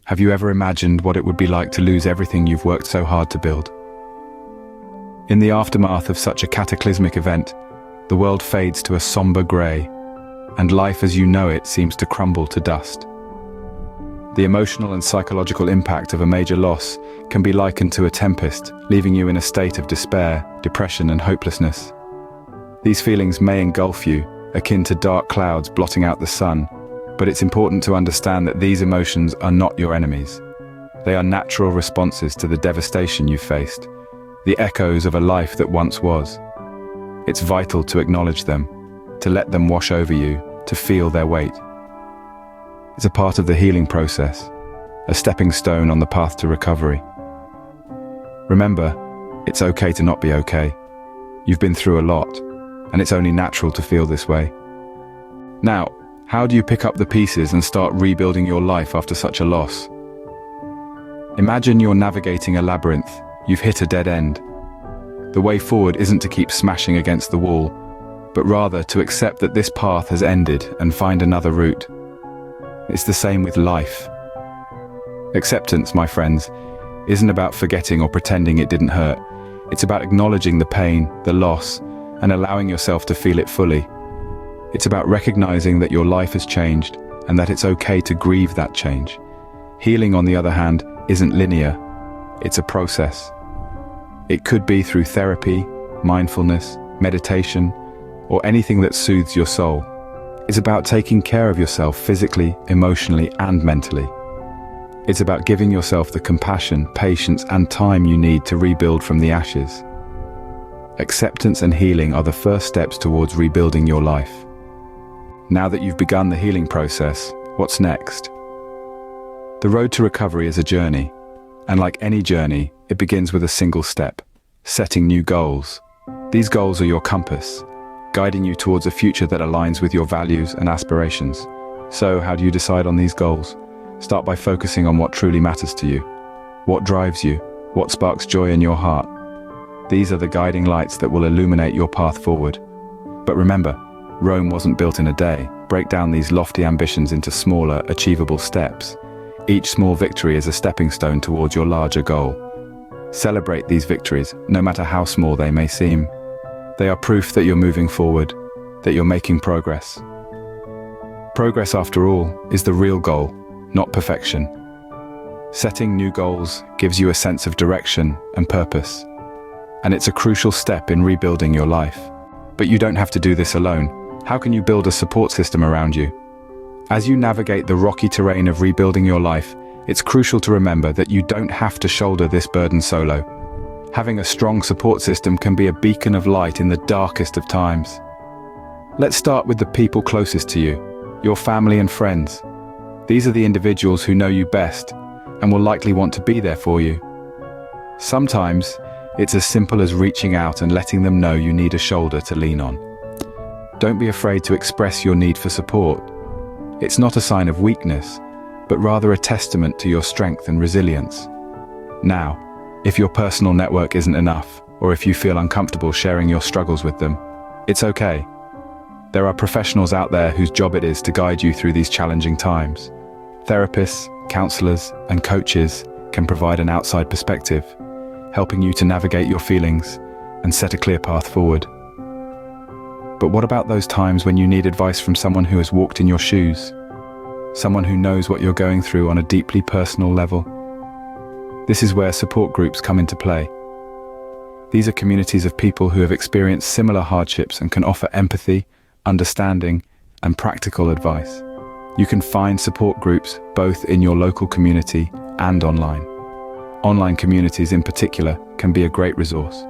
Have you ever imagined what it would be like to lose everything you've worked so hard to build? In the aftermath of such a cataclysmic event, the world fades to a somber grey, and life as you know it seems to crumble to dust. The emotional and psychological impact of a major loss can be likened to a tempest, leaving you in a state of despair, depression, and hopelessness. These feelings may engulf you, akin to dark clouds blotting out the sun, but it's important to understand that these emotions are not your enemies. They are natural responses to the devastation you faced, the echoes of a life that once was. It's vital to acknowledge them, to let them wash over you, to feel their weight. It's a part of the healing process, a stepping stone on the path to recovery. Remember, it's okay to not be okay. You've been through a lot, and it's only natural to feel this way. Now, how do you pick up the pieces and start rebuilding your life after such a loss? Imagine you're navigating a labyrinth. You've hit a dead end. The way forward isn't to keep smashing against the wall, but rather to accept that this path has ended and find another route. It's the same with life. Acceptance, my friends, isn't about forgetting or pretending it didn't hurt. It's about acknowledging the pain, the loss, and allowing yourself to feel it fully. It's about recognizing that your life has changed and that it's okay to grieve that change. Healing, on the other hand, isn't linear. It's a process. It could be through therapy, mindfulness, meditation, or anything that soothes your soul. It's about taking care of yourself physically, emotionally, and mentally. It's about giving yourself the compassion, patience, and time you need to rebuild from the ashes. Acceptance and healing are the first steps towards rebuilding your life. Now that you've begun the healing process, what's next? The road to recovery is a journey, and like any journey, it begins with a single step: setting new goals. These goals are your compass, guiding you towards a future that aligns with your values and aspirations. So, how do you decide on these goals? Start by focusing on what truly matters to you. What drives you? What sparks joy in your heart? These are the guiding lights that will illuminate your path forward. But remember, Rome wasn't built in a day. Break down these lofty ambitions into smaller, achievable steps. Each small victory is a stepping stone towards your larger goal. Celebrate these victories, no matter how small they may seem. They are proof that you're moving forward, that you're making progress. Progress, after all, is the real goal, not perfection. Setting new goals gives you a sense of direction and purpose, and it's a crucial step in rebuilding your life. But you don't have to do this alone. How can you build a support system around you? As you navigate the rocky terrain of rebuilding your life, it's crucial to remember that you don't have to shoulder this burden solo. Having a strong support system can be a beacon of light in the darkest of times. Let's start with the people closest to you, your family and friends. These are the individuals who know you best and will likely want to be there for you. Sometimes, it's as simple as reaching out and letting them know you need a shoulder to lean on. Don't be afraid to express your need for support. It's not a sign of weakness, but rather a testament to your strength and resilience. Now, if your personal network isn't enough, or if you feel uncomfortable sharing your struggles with them, it's okay. There are professionals out there whose job it is to guide you through these challenging times. Therapists, counselors, and coaches can provide an outside perspective, helping you to navigate your feelings and set a clear path forward. But what about those times when you need advice from someone who has walked in your shoes? Someone who knows what you're going through on a deeply personal level? This is where support groups come into play. These are communities of people who have experienced similar hardships and can offer empathy, understanding, and practical advice. You can find support groups both in your local community and online. Online communities in particular can be a great resource.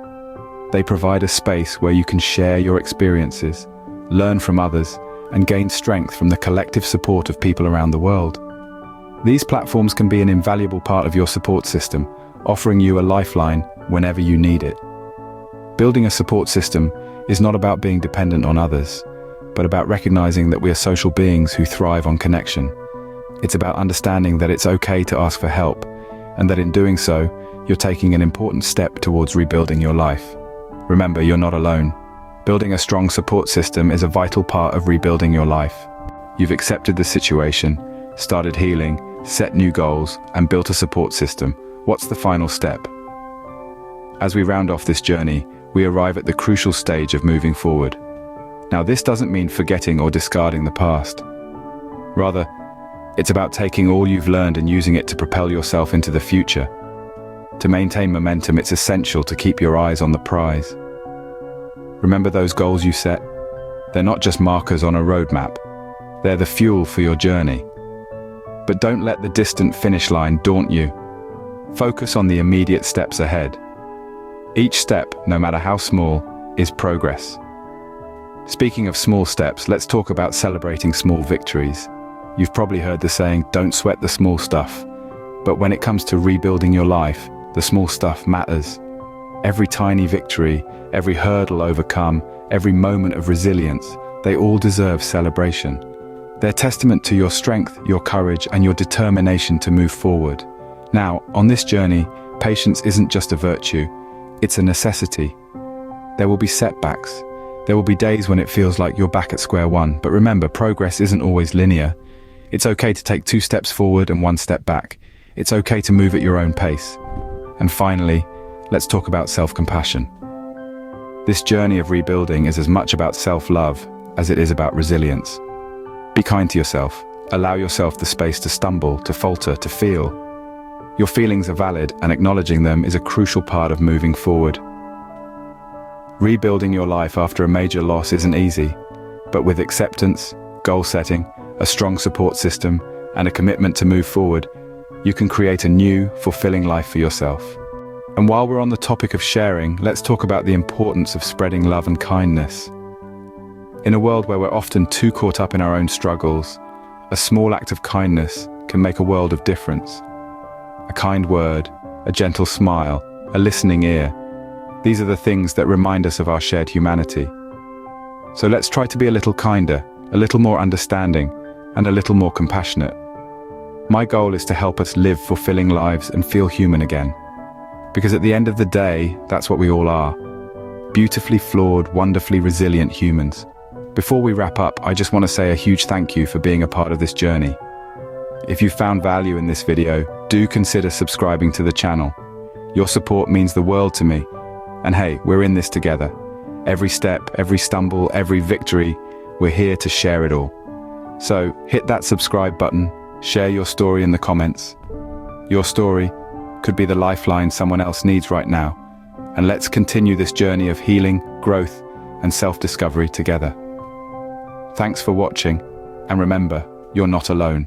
They provide a space where you can share your experiences, learn from others, and gain strength from the collective support of people around the world. These platforms can be an invaluable part of your support system, offering you a lifeline whenever you need it. Building a support system is not about being dependent on others, but about recognizing that we are social beings who thrive on connection. It's about understanding that it's okay to ask for help, and that in doing so, you're taking an important step towards rebuilding your life. Remember, you're not alone. Building a strong support system is a vital part of rebuilding your life. You've accepted the situation, started healing, set new goals, and built a support system, what's the final step? As we round off this journey, we arrive at the crucial stage of moving forward. Now, this doesn't mean forgetting or discarding the past. Rather, it's about taking all you've learned and using it to propel yourself into the future. To maintain momentum, it's essential to keep your eyes on the prize. Remember those goals you set? They're not just markers on a roadmap. They're the fuel for your journey. But don't let the distant finish line daunt you. Focus on the immediate steps ahead. Each step, no matter how small, is progress. Speaking of small steps, let's talk about celebrating small victories. You've probably heard the saying, don't sweat the small stuff. But when it comes to rebuilding your life, the small stuff matters. Every tiny victory, every hurdle overcome, every moment of resilience, they all deserve celebration. They're testament to your strength, your courage, and your determination to move forward. Now, on this journey, patience isn't just a virtue, it's a necessity. There will be setbacks. There will be days when it feels like you're back at square one, but remember, progress isn't always linear. It's okay to take 2 steps forward and 1 step back. It's okay to move at your own pace. And finally, let's talk about self-compassion. This journey of rebuilding is as much about self-love as it is about resilience. Be kind to yourself. Allow yourself the space to stumble, to falter, to feel. Your feelings are valid, and acknowledging them is a crucial part of moving forward. Rebuilding your life after a major loss isn't easy, but with acceptance, goal setting, a strong support system, and a commitment to move forward, you can create a new, fulfilling life for yourself. And while we're on the topic of sharing, let's talk about the importance of spreading love and kindness. In a world where we're often too caught up in our own struggles, a small act of kindness can make a world of difference. A kind word, a gentle smile, a listening ear. These are the things that remind us of our shared humanity. So let's try to be a little kinder, a little more understanding, and a little more compassionate. My goal is to help us live fulfilling lives and feel human again. Because at the end of the day, that's what we all are. Beautifully flawed, wonderfully resilient humans. Before we wrap up, I just want to say a huge thank you for being a part of this journey. If you found value in this video, do consider subscribing to the channel. Your support means the world to me. And hey, we're in this together. Every step, every stumble, every victory, we're here to share it all. So hit that subscribe button, share your story in the comments. Your story could be the lifeline someone else needs right now. And let's continue this journey of healing, growth, and self-discovery together. Thanks for watching, and remember, you're not alone.